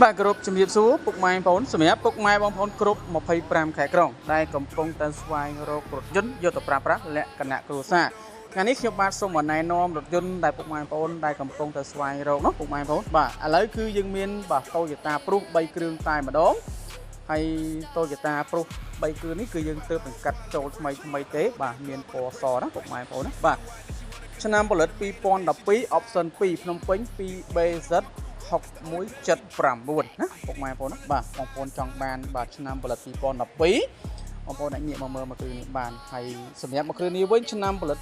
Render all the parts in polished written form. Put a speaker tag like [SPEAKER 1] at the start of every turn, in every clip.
[SPEAKER 1] បាទគ្រប់ជំរាបសួរពុកម៉ែបងប្អូនសម្រាប់ពុកម៉ែបងប្អូនគ្រប់25ខែក្រុងដែលកំពុងតែស្វែងរករថយន្តយកទៅប្រើប្រាស់លក្ខណៈគ្រួសារថ្ងៃនេះខ្ញុំបាទសូមណែនាំរថយន្តដែលពុកម៉ែបងប្អូនដែលកំពុងតែស្វែងរកនោះពុកម៉ែបងប្អូនបាទឥឡូវគឺយើងមានបាទ Toyota Prius 3គ្រឿងតែម្ដងហើយ Toyota Prius 3គ្រឿងនេះគឺយើងទើបបង្កាត់ចូលថ្មីទេបាទមានពណ៌សណាពុកម៉ែបងប្អូនណាបាទឆ្នាំផលិត2012 option 2ភ្នំពេញ 2BZ 6179ណាពុកម៉ែបងប្អូនណាបាទបងប្អូនចង់បានបាទឆ្នាំផលិត2012បងប្អូនអាចងាកមកមើលមកគ្រឿងនេះបានហើយសម្រាប់មកគ្រឿងនេះវិញឆ្នាំផលិត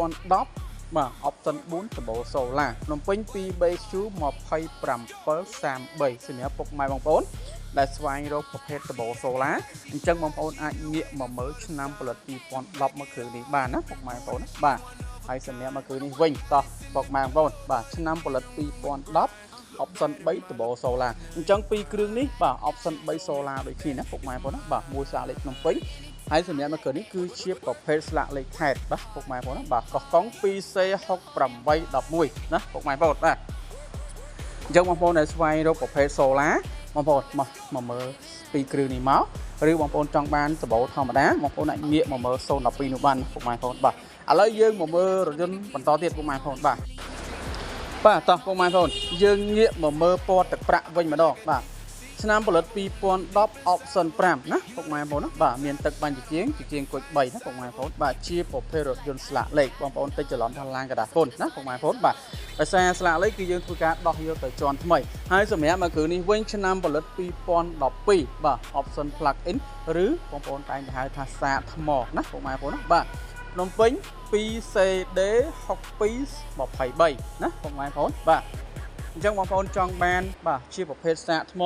[SPEAKER 1] 2010បាទ option 4 turbo solar ភ្នំពេញ 2BQ 2733សម្រាប់ពុកម៉ែបងប្អូនដែលស្វែងរកប្រភេទ turbo solar អញ្ចឹងបងប្អូនអាចងាកមកមើលឆ្នាំផលិត2010មកគ្រឿងនេះបានណាពុកម៉ែបងប្អូនណាបាទហើយសម្រាប់មកគ្រឿងនេះវិញតោះពុកម៉ែបងប្អូនបាទឆ្នាំផលិត2010 option 3 turbo solar អញ្ចឹងពីរគ្រឿងនេះបាទ option 3 solar ដូចគ្នាណាពុកម៉ែបងប្អូនណាបាទមួយស្លាកលេខភ្នំពេញហើយសម្រាប់នៅគ្រឿងនេះគឺជាប្រភេទស្លាកលេខខេត្តបាទពុកម៉ែបងប្អូនណាបាទកោះកុង 2C6811 ណាពុកម៉ែបងប្អូនបាទអញ្ចឹងបងប្អូនដែលស្វែងរកប្រភេទ solar បងប្អូនមកមើលពីរគ្រឿងនេះមកឬបងប្អូនចង់បានturboធម្មតាបងប្អូនអាចងាកមកមើល012នោះបានពុកម៉ែបងប្អូនបាទឥឡូវយើងមកមើលរថយន្តបន្តទៀតពុកម៉ែបងប្អូនបាទតោះពុកម៉ែបងប្អូនយើងងាកមកមើលពណ៌ទឹកប្រាក់វិញម្ដងបាទឆ្នាំផលិត2010 option 5ណាពុកម៉ែបងប្អូនណាបាទមានទឹកបាញ់ជាងគុជ3ណាពុកម៉ែបងប្អូនបាទជាប្រភេទរថយន្តស្លាកលេខបងប្អូនតិចច្រឡំថាឡានកដាគុណណាពុកម៉ែបងប្អូនបាទដោយសារស្លាកលេខគឺយើងធ្វើការដោះយកទៅជាន់ថ្មីហើយសម្រាប់មកគ្រឿងនេះវិញឆ្នាំផលិត2012បាទ option plug in ឬបងប្អូនតែងទៅហៅថាសាកថ្មណាពុកម៉ែបងប្អូនណាបាទភ្នំពេញ 2CD 6223ណាបងប្អូនបាទអញ្ចឹងបងប្អូនចង់បានបាទជាប្រភេទសាកថ្ម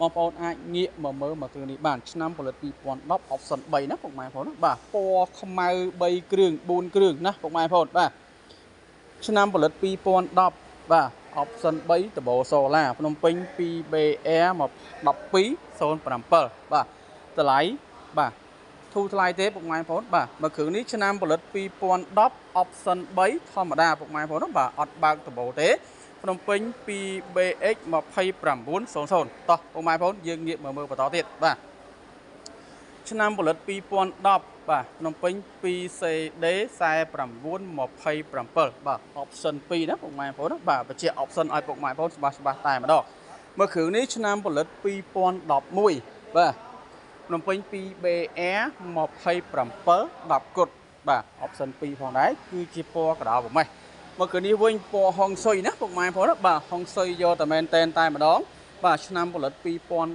[SPEAKER 1] បងប្អូនអាចងាកមកមើលមកគ្រឿងនេះបានឆ្នាំផលិត2010 option 3ណាបងប្អូនណាបាទពណ៌ខ្មៅ3គ្រឿង4គ្រឿងណាបងប្អូនបាទឆ្នាំផលិត2010បាទ option 3 turbo solar ភ្នំពេញ 2BR 1207បាទតម្លៃបាទធូរថ្លៃទេពុកម៉ែបងប្អូនបាទមកគ្រឿងនេះឆ្នាំផលិត2010 option 3ធម្មតាពុកម៉ែបងប្អូនបាទអត់បើក turbo ទេភ្នំពេញ 2BX 2900តោះពុកម៉ែបងប្អូនយើងងាកមកមើលបន្តទៀតបាទឆ្នាំផលិត2010បាទភ្នំពេញ 2CD 4927បាទ option 2ណាពុកម៉ែបងប្អូនបាទបញ្ជាក់ option ឲ្យពុកម៉ែបងប្អូនច្បាស់តែម្ដងមកគ្រឿងនេះឆ្នាំផលិត2011បាទភ្នំពេញ 2BR 27 10គុតបាទ option 2ផងដែរគឺជាពណ៌កដោប្រមេះមកគ្រឿងនេះវិញពណ៌ហុងស៊ុយណាពុកម៉ែបងប្អូនបាទហុងស៊ុយយកតែមែនតែម្ដងបាទឆ្នាំផលិត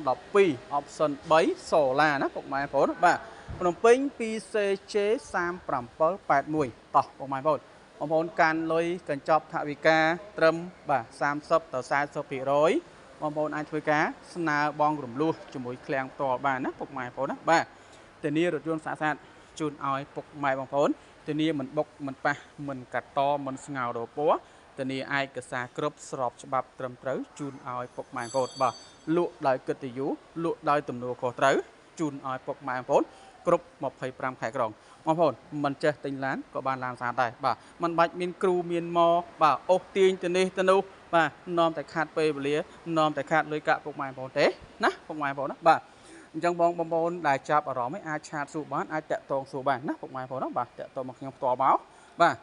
[SPEAKER 1] 2012 option 3 solar ណាពុកម៉ែបងប្អូនបាទភ្នំពេញ 2CJ 3781តោះពុកម៉ែបងប្អូនកាន់លុយកញ្ចប់ថវិកាត្រឹមបាទ30ទៅ40%បងប្អូនអាចធ្វើការស្នើបងរំលោះជាមួយឃ្លាំងផ្ទាល់បានណាពុកម៉ែបងប្អូនណាបាទធានារថយន្តស្អាតជូនឲ្យពុកម៉ែបងប្អូនធានាមិនបុកមិនប៉ះមិនកាត់តមិនស្ងោររពណ៌ធានាឯកសារគ្រប់ស្របច្បាប់ត្រឹមត្រូវជូនឲ្យពុកម៉ែបងប្អូនបាទលក់ដោយកិត្តិយសលក់ដោយទំនួលខុសត្រូវជូនឲ្យពុកម៉ែបងប្អូនគ្រប់25ខែក្រុងបងប្អូនមិនចេះទិញឡានក៏បានឡានស្អាតដែរបាទមិនបាច់មានគ្រូមានមកបាទអូសទាញទៅនេះទៅនោះបាទនាំតែខាត់ពេលវេលានាំតែខាត់លុយកាក់ពុកម៉ែបងប្អូនទេណាពុកម៉ែបងប្អូនណាបាទអញ្ចឹងបងប្អូនដែលចាប់អារម្មណ៍អាចឆាតសួរបានអាចតាក់ទងសួរបានណាពុកម៉ែបងប្អូនណាបាទតាក់ទងមកខ្ញុំផ្ទាល់មកបាទ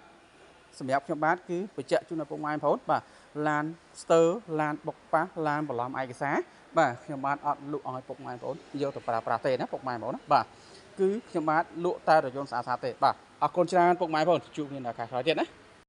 [SPEAKER 1] សម្រាប់ខ្ញុំបាទគឺបញ្ជាក់ជូនដល់ពុកម៉ែបងប្អូនបាទឡានស្ទើឡានបុកប៉ះឡានបន្លំឯកសារបាទខ្ញុំបាទអត់លក់ឲ្យពុកម៉ែបងប្អូនយកទៅប្រើប្រាស់ទេណាពុកម៉ែបងប្អូនណាបាទគឺខ្ញុំបាទលក់តែរថយន្តស្អាតទេបាទអរគុណច្រើនពុកម៉ែបងប្អូនជួបគ្នានៅឱកាសក្រោយទៀតណា